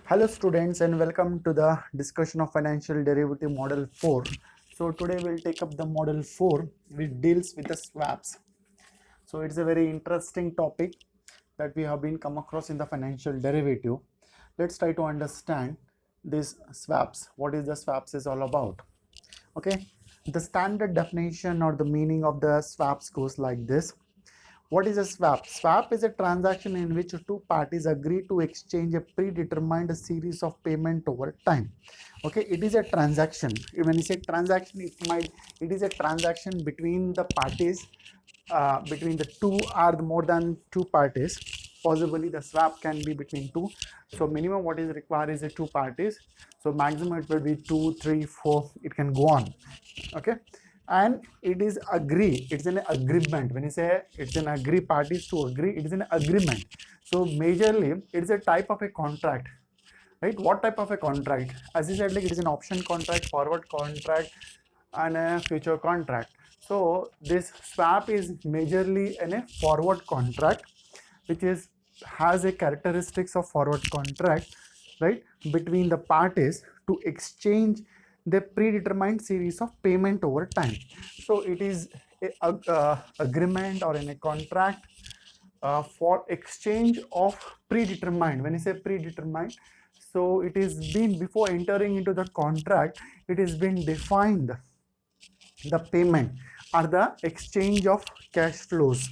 Hello students and welcome to the discussion of financial derivative model 4. So today we'll take up the model 4 which deals with the swaps. So it's a very interesting topic that we have been come across in the financial derivative. Let's try to understand these swaps. What is the swaps is all about? Okay, the standard definition or the meaning of the swaps goes like this. What is a swap? Swap is a transaction in which two parties agree to exchange a predetermined series of payment over time. Okay, it is a transaction. When you say transaction, it is a transaction between the parties, between the two or more than two parties. Possibly the swap can be between two. So minimum what is required is a two parties. So maximum it will be two, three, four. It can go on. Okay, and it is agree, it's an agreement. When you say it's an agree, parties to agree, it is an agreement. So majorly it is a type of a contract, right? What type of a contract? As you said, like it is an option contract, forward contract, and a future contract. So this swap is majorly in a forward contract, which is has a characteristics of forward contract, right, between the parties to exchange the predetermined series of payment over time. So it is a agreement or in a contract for exchange of predetermined. When you say predetermined, so it is been before entering into the contract, it has been defined the payment or the exchange of cash flows.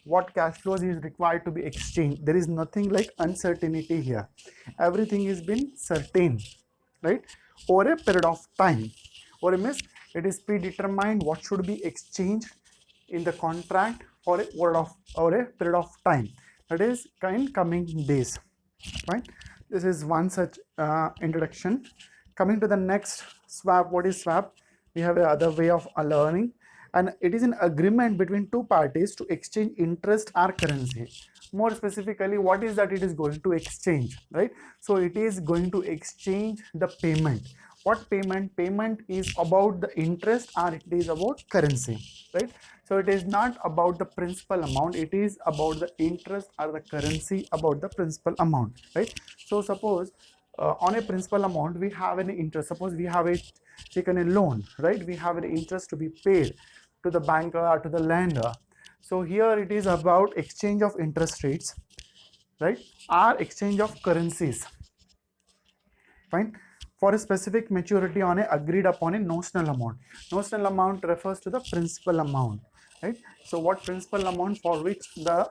What cash flows is required to be exchanged? There is nothing like uncertainty here. Everything is been certain, right, over a period of time. Or a miss, it is predetermined what should be exchanged in the contract for a word of or a period of time, that is kind coming days, right? This is one such introduction. Coming to the next, swap. What is swap? We have another way of learning, and it is an agreement between two parties to exchange interest or currency. More specifically, what is that it is going to exchange, right? So it is going to exchange the payment. What payment? Payment is about the interest or it is about currency, right? So it is not about the principal amount, it is about the interest or the currency about the principal amount, right? So suppose on a principal amount we have an interest. Suppose we have a taken a loan, right? We have an interest to be paid to the banker or to the lender. So here it is about exchange of interest rates, right, or exchange of currencies, fine, for a specific maturity on a agreed upon a notional amount. Notional amount refers to the principal amount, right? So what principal amount for which the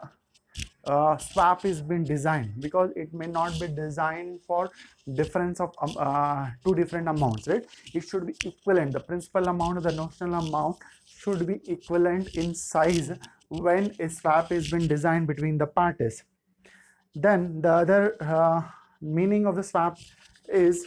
swap is been designed, because it may not be designed for difference of two different amounts, right? It should be equivalent. The principal amount and the notional amount should be equivalent in size when a swap is been designed between the parties. Then the other meaning of the swap is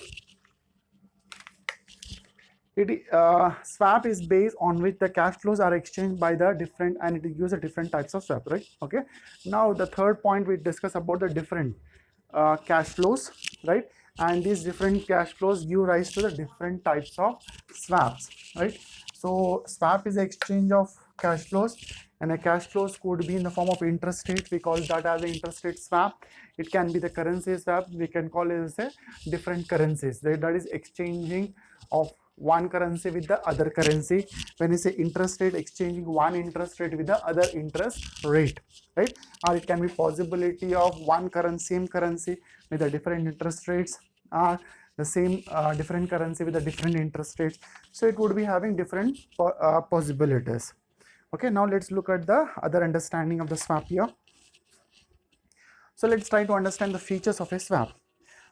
swap is based on which the cash flows are exchanged by the different, and it uses different types of swap, right? Okay, now the third point we discuss about the different cash flows, right? And these different cash flows give rise to the different types of swaps, right? So swap is the exchange of cash flows, and a cash flows could be in the form of interest rate. We call that as an interest rate swap. It can be the currency swap. We can call it as a different currencies. That is exchanging of one currency with the other currency. When you say interest rate, exchanging one interest rate with the other interest rate, right? Or it can be possibility of one currency, same currency with the different interest rates, or the same different currency with the different interest rates. So it would be having different possibilities. Okay, now let's look at the other understanding of the swap here. So let's try to understand the features of a swap.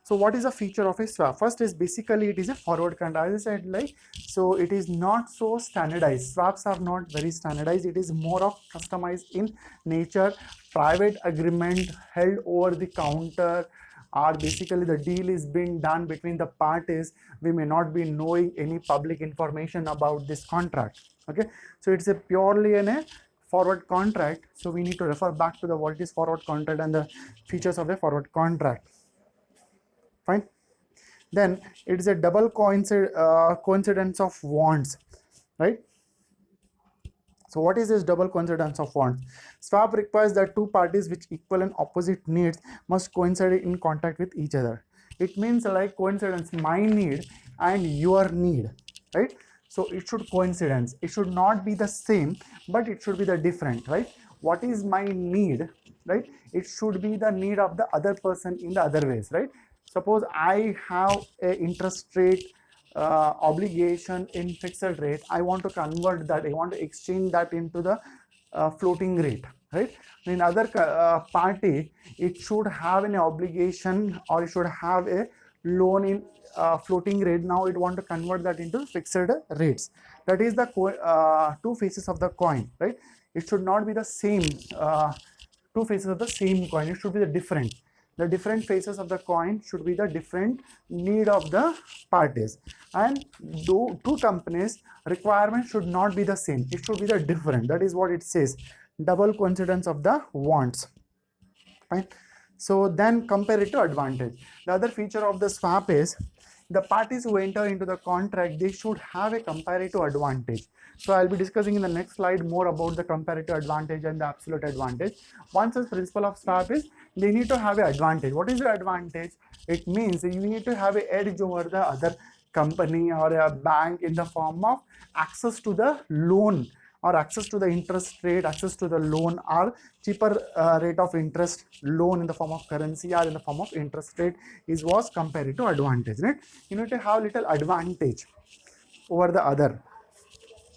So what is a feature of a swap? First is basically it is a forward contract. As I said, like, so it is not so standardized. Swaps are not very standardized. It is more of customized in nature. Private agreement held over the counter, or basically the deal is being done between the parties. We may not be knowing any public information about this contract. Okay, so it's a purely in a forward contract. So we need to refer back to the what is forward contract and the features of a forward contract. Fine. Then it is a double coincidence of wants, right? So what is this double coincidence of wants? Swap requires that two parties with equal and opposite needs must coincide in contact with each other. It means like coincidence, my need and your need, right? So it should coincidence. It should not be the same, but it should be the different, right? What is my need, right? It should be the need of the other person in the other ways, right? Suppose I have a interest rate obligation in fixed rate. I want to convert that. I want to exchange that into the floating rate, right? In other party, it should have an obligation or it should have a loan in floating rate. Now it want to convert that into fixed rates. That is the two faces of the coin, right? It should not be the same two faces of the same coin. It should be the different faces of the coin should be the different need of the parties, and two companies requirement should not be the same. It should be the different. That is what it says. Double coincidence of the wants. Fine. So then comparative advantage. The other feature of the swap is the parties who enter into the contract, they should have a comparative advantage. So I'll be discussing in the next slide more about the comparative advantage and the absolute advantage. One such principle of swap is they need to have an advantage. What is the advantage? It means you need to have an edge over the other company or a bank in the form of access to the loan or access to the interest rate, access to the loan or cheaper rate of interest loan in the form of currency or in the form of interest rate was comparative advantage, right? You need to have little advantage over the other.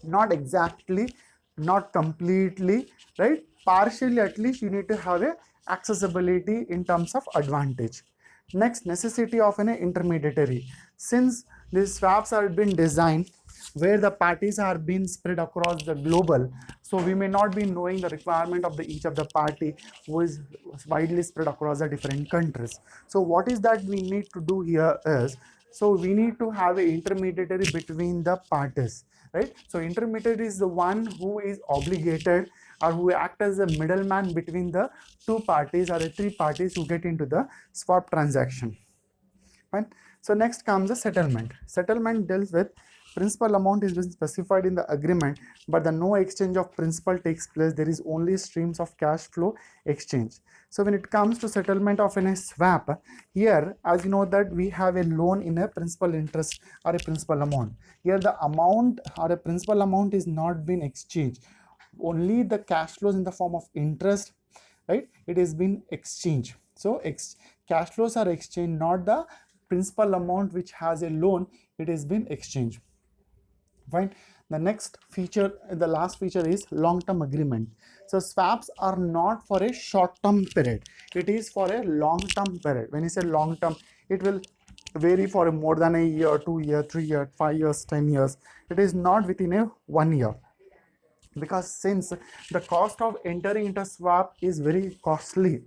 Not exactly, not completely, right? Partially at least you need to have a accessibility in terms of advantage. Next, necessity of an intermediary. Since these swaps are been designed where the parties are being spread across the global, so we may not be knowing the requirement of each of the party who is widely spread across the different countries. So what is that we need to do here is, so we need to have an intermediary between the parties, right? So intermediary is the one who is obligated or who act as a middleman between the two parties or the three parties who get into the swap transaction. Fine. So next comes the settlement. Settlement deals with principal amount is been specified in the agreement, but the no exchange of principal takes place. There is only streams of cash flow exchange. So when it comes to settlement of a swap, here as you know that we have a loan in a principal interest or a principal amount. Here the amount or a principal amount is not been exchanged. Only the cash flows in the form of interest, right? It has been exchanged. So cash flows are exchanged, not the principal amount which has a loan. It has been exchanged. Fine. The next feature, the last feature is long-term agreement. So swaps are not for a short-term period. It is for a long-term period. When you say long-term, it will vary for more than a year, 2 years, 3 years, 5 years, 10 years. It is not within a 1 year. Because since the cost of entering into swap is very costly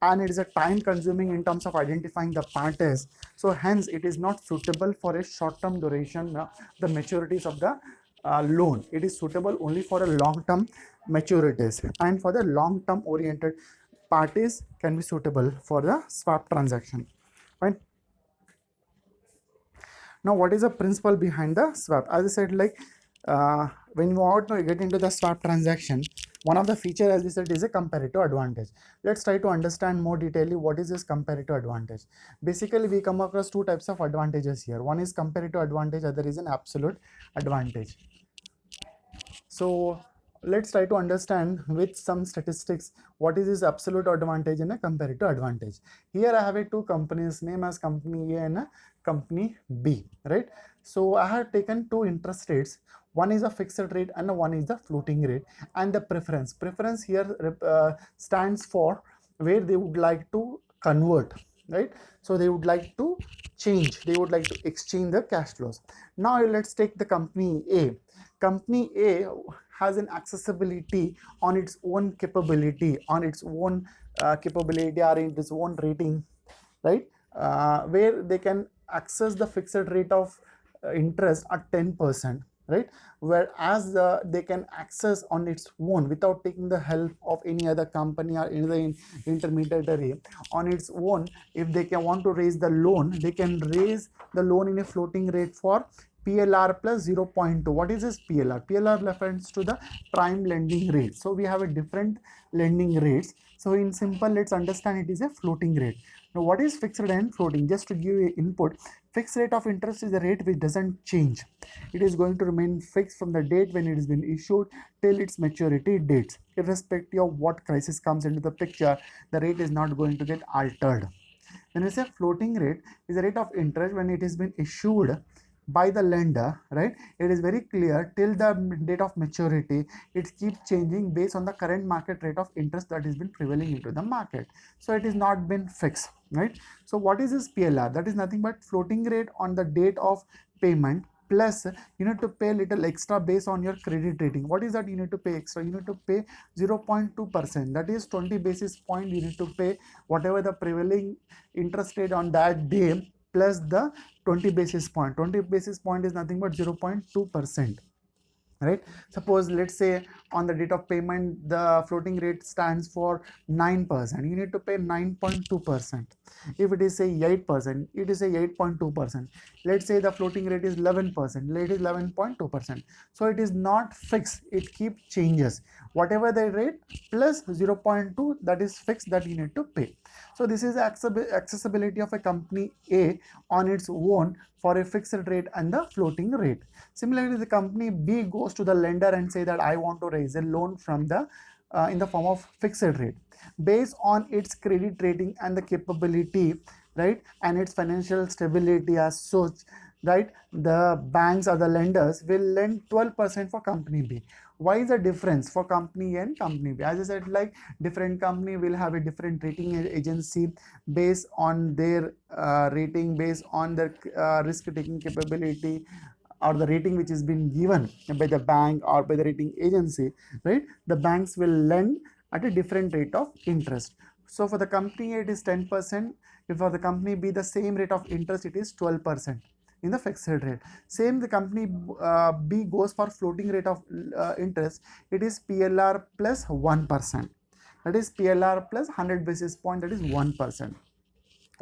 and it is a time consuming in terms of identifying the parties, so hence it is not suitable for a short term duration, the maturities of the loan. It is suitable only for a long term maturities, and for the long term oriented parties can be suitable for the swap transaction. Fine. Now what is the principle behind the swap? As I said, like when you want to get into the swap transaction, one of the feature, as we said, is a comparative advantage. Let's try to understand more detailedly what is this comparative advantage. Basically we come across two types of advantages here. One is comparative advantage, other is an absolute advantage. So let's try to understand with some statistics what is this absolute advantage and a comparative advantage. Here I have a two companies name as company A and a company B, right? So I have taken two interest rates. One is a fixed rate and one is the floating rate, and the preference here stands for where they would like to convert, right? So they would like to change, they would like to exchange the cash flows. Now let's take the company A. Company A has an accessibility on its own capability, on its own capability or in its own rating, right? Where they can access the fixed rate of interest at 10%, right? Whereas they can access on its own without taking the help of any other company or any other intermediary. On its own, if they can want to raise the loan, they can raise the loan in a floating rate for PLR plus 0.2. What is this PLR? PLR refers to the prime lending rate. So we have a different lending rates. So in simple, let's understand it is a floating rate. Now what is fixed and floating? Just to give you input, fixed rate of interest is a rate which doesn't change. It is going to remain fixed from the date when it has been issued till its maturity dates. Irrespective of what crisis comes into the picture, the rate is not going to get altered. When we say floating rate is a rate of interest when it has been issued by the lender, right? It is very clear till the date of maturity, it keeps changing based on the current market rate of interest that has been prevailing into the market. So it is not been fixed, right? So what is this PLR? That is nothing but floating rate on the date of payment, plus you need to pay a little extra based on your credit rating. What is that you need to pay extra? You need to pay 0.2%, that is 20 basis point you need to pay, whatever the prevailing interest rate on that day plus the 20 basis point. 20 basis point is nothing but 0.2%, right? Suppose let's say on the date of payment the floating rate stands for 9%, you need to pay 9.2%. if it is say 8%, it is a 8.2%. let's say the floating rate is 11%, it is 11.2%. so it is not fixed, it keeps changes. Whatever the rate plus 0.2, that is fixed, that you need to pay. So this is accessibility of a company A on its own for a fixed rate and the floating rate. Similarly, the company B goes to the lender and say that I want to raise a loan from the in the form of fixed rate based on its credit rating and the capability, right, and its financial stability as such, right? The banks or the lenders will lend 12% for company B. Why is the difference for company A and company B? As I said, like different company will have a different rating agency based on their rating, based on their risk taking capability, or the rating which is been given by the bank or by the rating agency, right? The banks will lend at a different rate of interest. So for the company A it is 10%, if for the company B the same rate of interest it is 12% in the fixed rate. Same the company B goes for floating rate of interest, it is PLR plus 1%, that is PLR plus 100 basis point, that is 1%.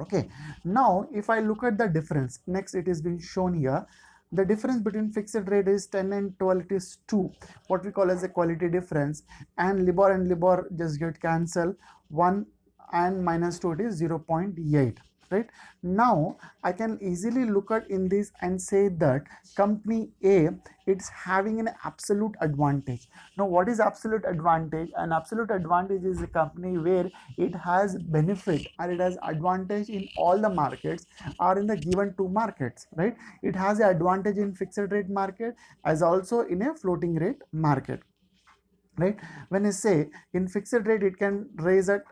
Okay, now if I look at the difference, next it is being shown here. The difference between fixed rate is 10 and 12, it is 2, what we call as a quality difference, and LIBOR and LIBOR just get cancelled, 1 and minus 2, it is 0.8. right? Now I can easily look at in this and say that company A, it's having an absolute advantage. Now what is absolute advantage? An absolute advantage is a company where it has benefit or it has advantage in all the markets or in the given two markets, right? It has an advantage in fixed rate market as also in a floating rate market, right? When I say in fixed rate it can raise at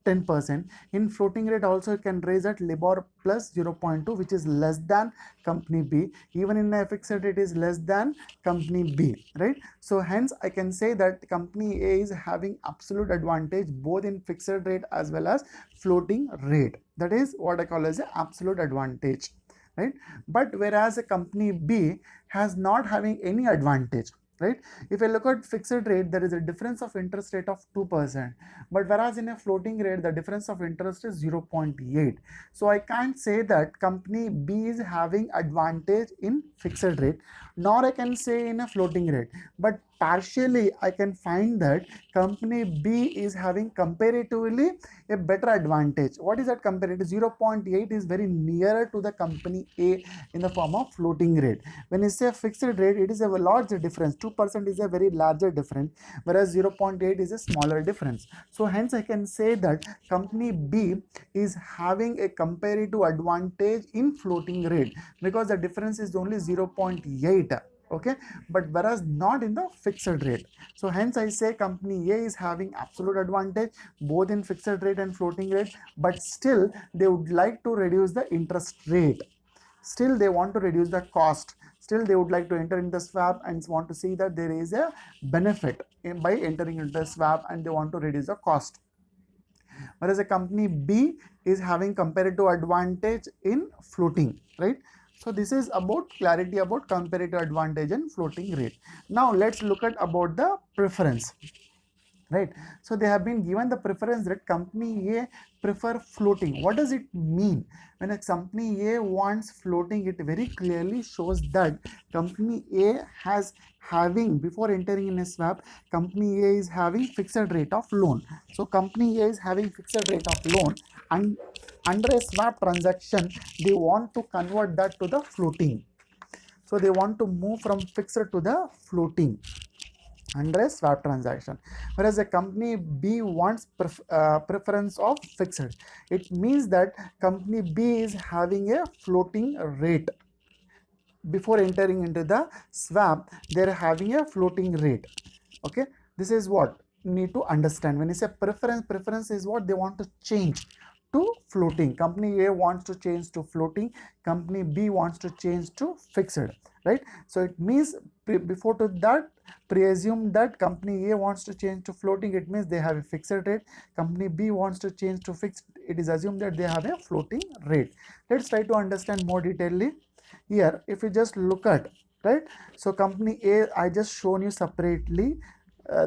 10%, in floating rate also it can raise at LIBOR plus 0.2, which is less than company B. Even in a fixed rate it is less than company B, right? So hence I can say that company A is having absolute advantage both in fixed rate as well as floating rate. That is what I call as an absolute advantage, right? But whereas a company B has not having any advantage, right? If I look at fixed rate, there is a difference of interest rate of 2%, but whereas in a floating rate the difference of interest is 0.8. so I can't say that company B is having advantage in fixed rate, nor I can say in a floating rate, but partially I can find that company B is having comparatively a better advantage. What is that comparative? 0.8 is very nearer to the company A in the form of floating rate. When you say fixed rate, it is a larger difference. 2% is a very larger difference, whereas 0.8 is a smaller difference. So hence I can say that company B is having a comparative advantage in floating rate because the difference is only 0.8. okay, but whereas not in the fixed rate. So hence I say company A is having absolute advantage both in fixed rate and floating rate, but still they would like to reduce the interest rate, still they want to reduce the cost, still they would like to enter in the swap and want to see that there is a benefit by entering into the swap, and they want to reduce the cost. Whereas a company B is having comparative advantage in floating, right? So this is about clarity about comparative advantage and floating rate. Now let's look at about the preference, right? So they have been given the preference that company A prefer floating. What does it mean? When a company A wants floating, it very clearly shows that company A has having, before entering in a swap, company A is having fixed rate of loan. So company A is having fixed rate of loan, and under a swap transaction they want to convert that to the floating. So they want to move from fixed to the floating under a swap transaction, whereas a company B wants preference of fixed. It means that company B is having a floating rate. Before entering into the swap, they're having a floating rate. Okay, this is what you need to understand. When you say preference is what they want to change to floating. Company A wants to change to floating, company B wants to change to fixed, right? So it means before to that, presume that company A wants to change to floating, it means they have a fixed rate. Company B wants to change to fixed, it is assumed that they have a floating rate. Let's try to understand more detailedly. Here if you just look at, right, so company A I just shown you separately,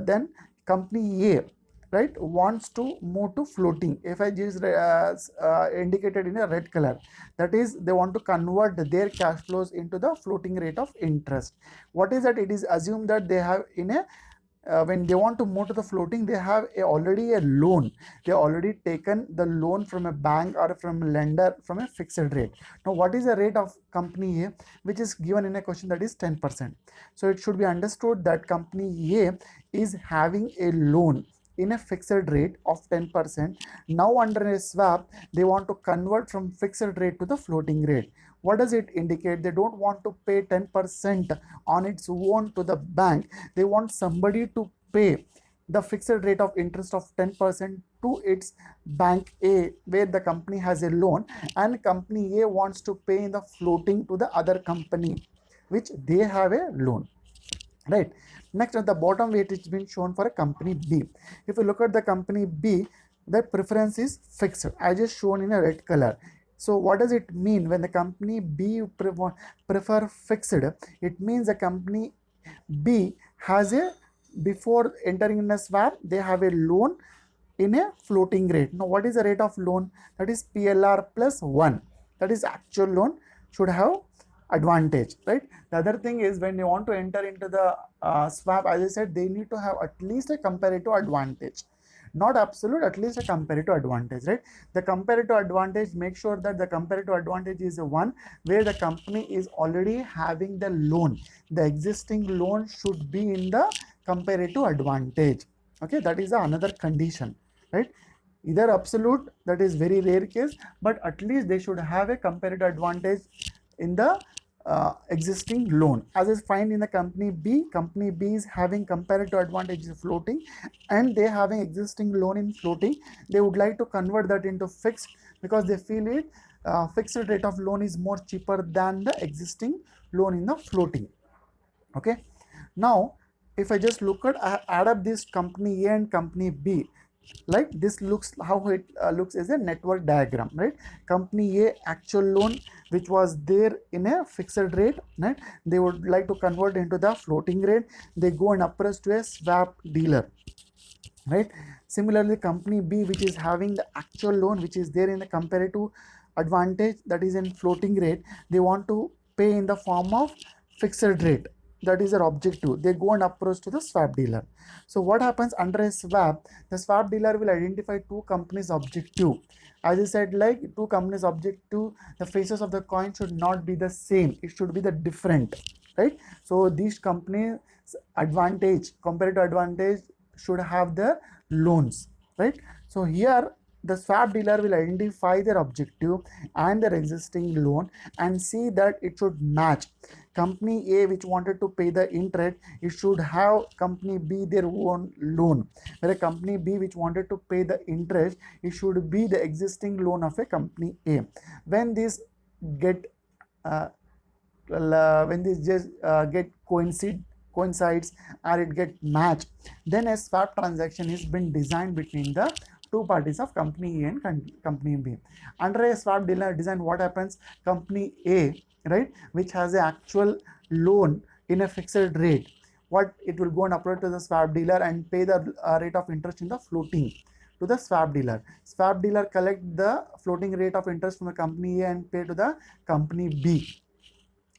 then company A, right, wants to move to floating. If I just indicated in a red color, that is they want to convert their cash flows into the floating rate of interest. What is that? It is assumed that they have in a when they want to move to the floating, they have already a loan. They already taken the loan from a bank or from a lender from a fixed rate. Now what is the rate of company A, which is given in a question, that is 10%. So it should be understood that company A is having a loan in a fixed rate of 10%. Now under a swap they want to convert from fixed rate to the floating rate. What does it indicate? They don't want to pay 10% on its own to the bank. They want somebody to pay the fixed rate of interest of 10% to its bank A, where the company has a loan, and company A wants to pay in the floating to the other company which they have a loan, right? Next, at the bottom way, it has been shown for a company B. If you look at the company B, the preference is fixed. I just shown in a red color. So what does it mean when the company B prefer fixed? It means the company B has a, before entering in a swap, they have a loan in a floating rate. Now what is the rate of loan? That is PLR plus 1. That is actual loan should have advantage, right? The other thing is when you want to enter into the swap, as I said, they need to have at least a comparative advantage, not absolute, at least a comparative advantage, right? The comparative advantage, make sure that the comparative advantage is the one where the company is already having the loan. The existing loan should be in the comparative advantage. Okay, that is another condition, right? Either absolute, that is very rare case, but at least they should have a comparative advantage in the existing loan. As is find in the company B is having comparative advantage floating, and they having existing loan in floating. They would like to convert that into fixed because they feel it fixed rate of loan is more cheaper than the existing loan in the floating. Okay, now if I just look at add up this company A and company B, like this looks how it looks as a network diagram, right? Company A actual loan which was there in a fixed rate, right? They would like to convert into the floating rate. They go and approach to a swap dealer, right? Similarly, company B, which is having the actual loan which is there in the comparative advantage, that is in floating rate, they want to pay in the form of fixed rate. That is their objective. They go and approach to the swap dealer. So what happens under a swap? The swap dealer will identify two companies' objective. As I said, like two companies' objective, the faces of the coin should not be the same. It should be the different, right? So these companies' advantage, comparative advantage, should have the loans, right? So here the swap dealer will identify their objective and their existing loan and see that it should match. Company A, which wanted to pay the interest, it should have company B their own loan, where a company B which wanted to pay the interest, it should be the existing loan of a company A. When these get when these just get coincides or it get matched, then a swap transaction is been designed between the two parties of company A and company B. Under a swap design, what happens? Company A, right, which has an actual loan in a fixed rate, what it will go and upload to the swap dealer and pay the rate of interest in the floating to the swap dealer. Swap dealer collect the floating rate of interest from the company A and pay to the company B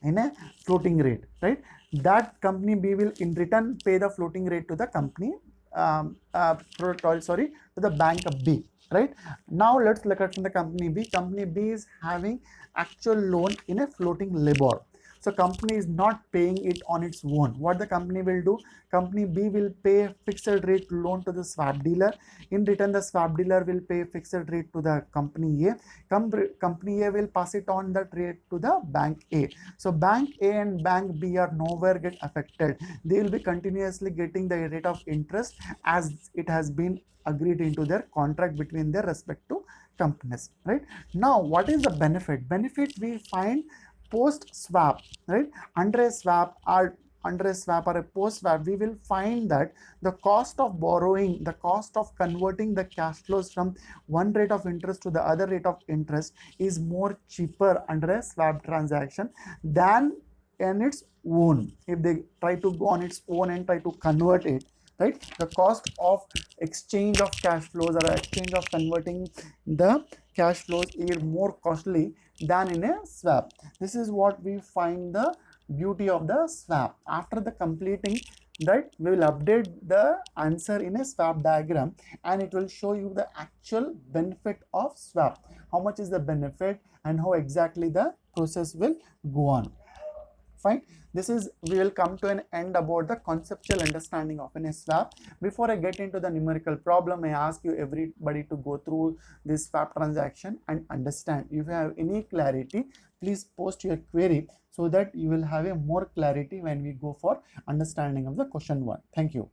in a floating rate, right? That company B will in return pay the floating rate to the company to the bank B, right? Now let's look at the company B. Company B is having actual loan in a floating LIBOR. So company is not paying it on its own. What the company will do? Company B will pay fixed rate loan to the swap dealer. In return, the swap dealer will pay fixed rate to the company A. Company A will pass it on that rate to the bank A. So bank A and bank B are nowhere get affected. They will be continuously getting the rate of interest as it has been agreed into their contract between their respective companies, right? Now what is the benefit we find post swap, right? Under a swap or a post swap, we will find that the cost of borrowing, the cost of converting the cash flows from one rate of interest to the other rate of interest is more cheaper under a swap transaction than in its own. If they try to go on its own and try to convert it, right, the cost of exchange of cash flows or exchange of converting the cash flows is more costly than in a swap. This is what we find the beauty of the swap. After the completing, right, we will update the answer in a swap diagram and it will show you the actual benefit of swap, how much is the benefit and how exactly the process will go on. Fine. This is, we will come to an end about the conceptual understanding of an swap. Before I get into the numerical problem, I ask you everybody to go through this swap transaction and understand. If you have any clarity, please post your query so that you will have a more clarity when we go for understanding of the question 1. Thank you.